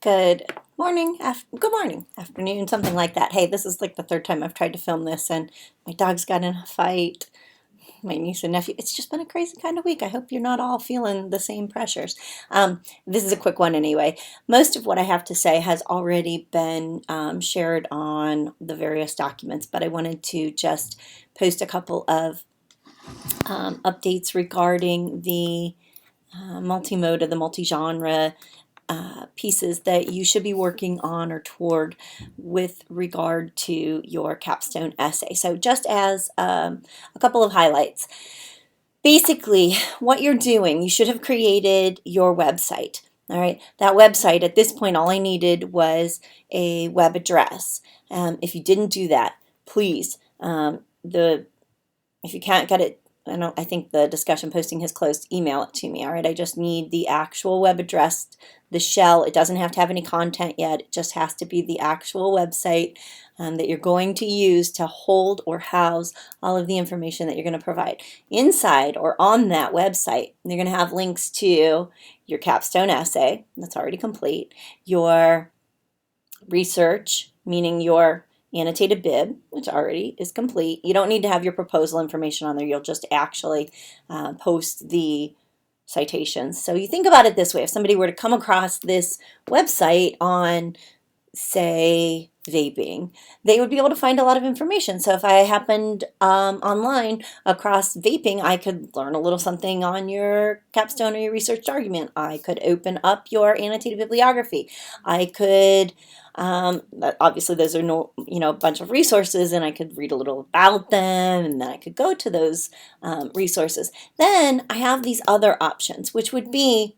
Good good morning, afternoon, something like that. Hey, this is like the third time I've tried to film this, and my dog's got in a fight. My niece and nephew. It's just been a crazy kind of week. I hope you're not all feeling the same pressures. This is a quick one anyway. Most of what I have to say has already been shared on the various documents, but I wanted to just post a couple of updates regarding the multimodal, the multi-genre pieces that you should be working on or toward with regard to your capstone essay. So just as a couple of highlights. Basically, what you're doing, you should have created your website. All right, that website, at this point, all I needed was a web address. If you didn't do that, please, if you can't get it, I think the discussion posting has closed, email it to me. All right, I just need the actual web address, the shell. It doesn't have to have any content yet. It just has to be the actual website that you're going to use to hold or house all of the information that you're going to provide. Inside or on that website, you're going to have links to your capstone essay that's already complete, your research, meaning your annotated bib, which already is complete. You don't need to have your proposal information on there. You'll just actually post the citations. So you think about it this way. If somebody were to come across this website on, say, vaping, they would be able to find a lot of information. So if I happened online across vaping, I could learn a little something on your capstone or your research argument. I could open up your annotated bibliography. I could obviously those are a bunch of resources, and I could read a little about them, and then I could go to those resources. Then I have these other options, which would be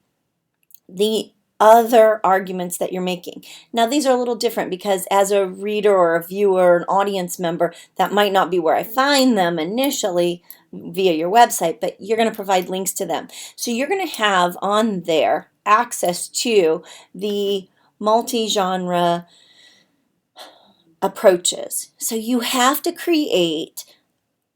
the other arguments that you're making. Now, these are a little different because as a reader or a viewer, an audience member, that might not be where I find them initially via your website, but you're going to provide links to them. So you're going to have on there access to the multi-genre approaches. So you have to create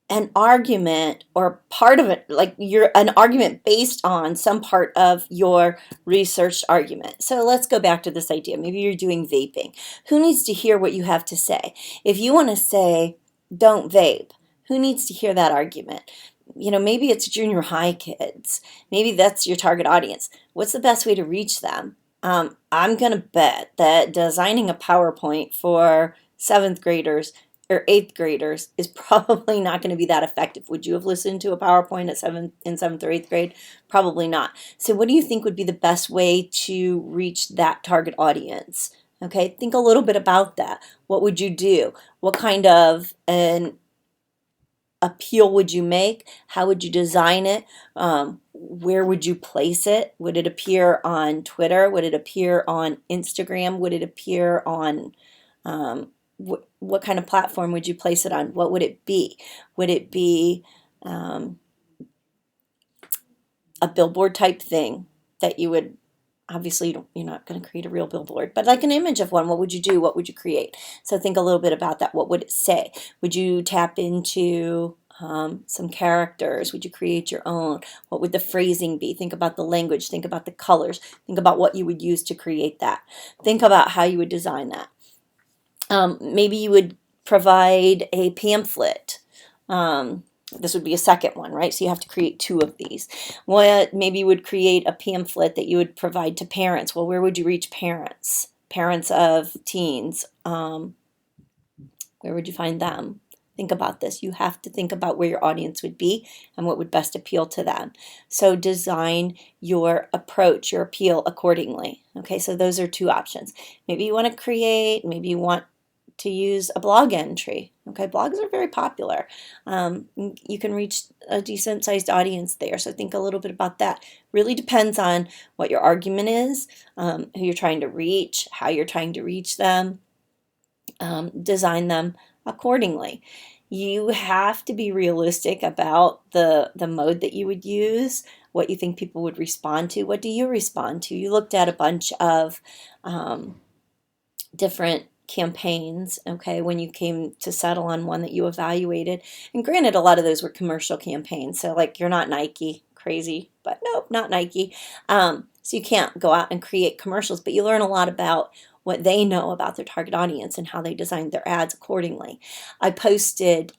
an argument or part of it, like an argument based on some part of your research argument. So let's go back to this idea. Maybe you're doing vaping. Who needs to hear what you have to say? If you want to say, don't vape, who needs to hear that argument? Maybe it's junior high kids. Maybe that's your target audience. What's the best way to reach them? I'm going to bet that designing a PowerPoint for seventh graders or eighth graders is probably not going to be that effective. Would you have listened to a PowerPoint in seventh or eighth grade? Probably not. So what do you think would be the best way to reach that target audience? Okay, think a little bit about that. What would you do? What kind of an appeal would you make? How would you design it? Where would you place it? Would it appear on Twitter? Would it appear on Instagram? Would it appear on what kind of platform would you place it on? What would it be? Would it be a billboard type thing that you would, obviously you're not going to create a real billboard, but like an image of one? What would you do? What would you create? So think a little bit about that. What would it say? Would you tap into some characters? Would you create your own? What would the phrasing be? Think about the language. Think about the colors. Think about what you would use to create that. Think about how you would design that. Maybe you would provide a pamphlet. This would be a second one, right? So you have to create two of these. Maybe you would create a pamphlet that you would provide to parents. Well, where would you reach parents? Parents of teens. Where would you find them? Think about this. You have to think about where your audience would be and what would best appeal to them. So design your approach, your appeal accordingly. Okay, so those are two options. Maybe you want to create, maybe you want to use a blog entry. Okay, blogs are very popular. You can reach a decent sized audience there. So think a little bit about that. Really depends on what your argument is, who you're trying to reach, how you're trying to reach them. Design them accordingly. You have to be realistic about the mode that you would use, what you think people would respond to. What do you respond to? You looked at a bunch of different campaigns, okay, when you came to settle on one that you evaluated. And granted, a lot of those were commercial campaigns. So like, you're not Nike, crazy, but nope, not Nike. So you can't go out and create commercials, but you learn a lot about what they know about their target audience and how they design their ads accordingly. I posted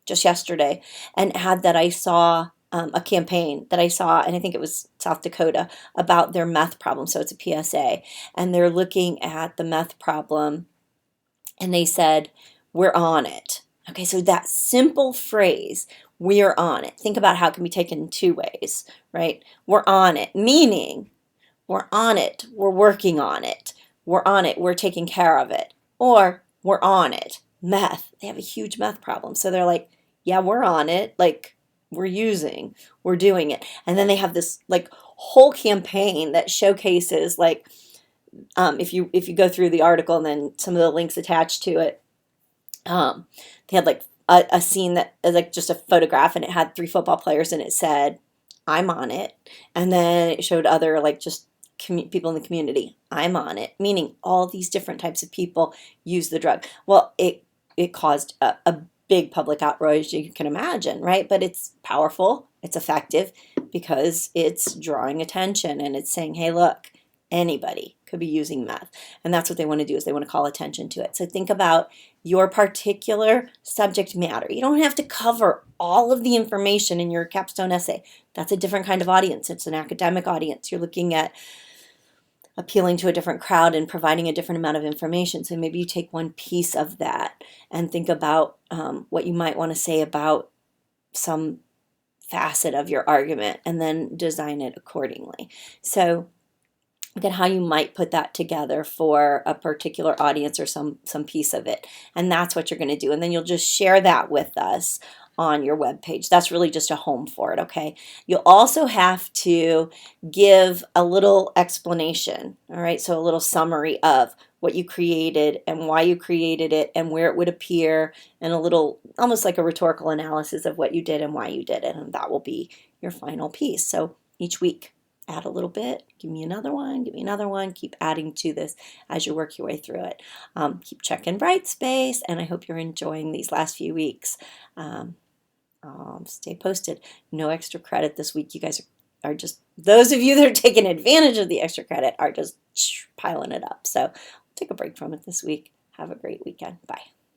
just yesterday an ad that I saw, a campaign that I saw, and I think it was South Dakota, about their meth problem. So it's a PSA, and they're looking at the meth problem, and they said, "We're on it." Okay, so that simple phrase, "we're on it," think about how it can be taken in two ways, right? We're on it, meaning we're on it, we're working on it, we're on it, we're taking care of it, or we're on it. Meth, they have a huge meth problem. So they're like, yeah, we're on it, like we're doing it. And then they have this like whole campaign that showcases like, if you go through the article and then some of the links attached to it, they had like a scene that like just a photograph, and it had three football players, and it said, "I'm on it," and then it showed other like just people in the community. "I'm on it," meaning all these different types of people use the drug. Well, it caused a big public outrage, you can imagine, right? But it's powerful, it's effective, because it's drawing attention and it's saying, "Hey, look, anybody could be using meth," and that's what they want to do, is they want to call attention to it. So think about your particular subject matter. You don't have to cover all of the information in your capstone essay. That's a different kind of audience. It's an academic audience. You're looking at appealing to a different crowd and providing a different amount of information. So maybe you take one piece of that and think about what you might want to say about some facet of your argument, and then design it accordingly. So look at how you might put that together for a particular audience or some piece of it. And that's what you're going to do. And then you'll just share that with us on your web page. That's really just a home for it, okay? You'll also have to give a little explanation, all right? So a little summary of what you created and why you created it and where it would appear, and a little, almost like a rhetorical analysis of what you did and why you did it. And that will be your final piece. So each week, add a little bit, give me another one, give me another one, keep adding to this as you work your way through it. Keep checking Brightspace, and I hope you're enjoying these last few weeks. Stay posted. No extra credit this week. You guys are just, those of you that are taking advantage of the extra credit are just piling it up. So take a break from it this week. Have a great weekend. Bye.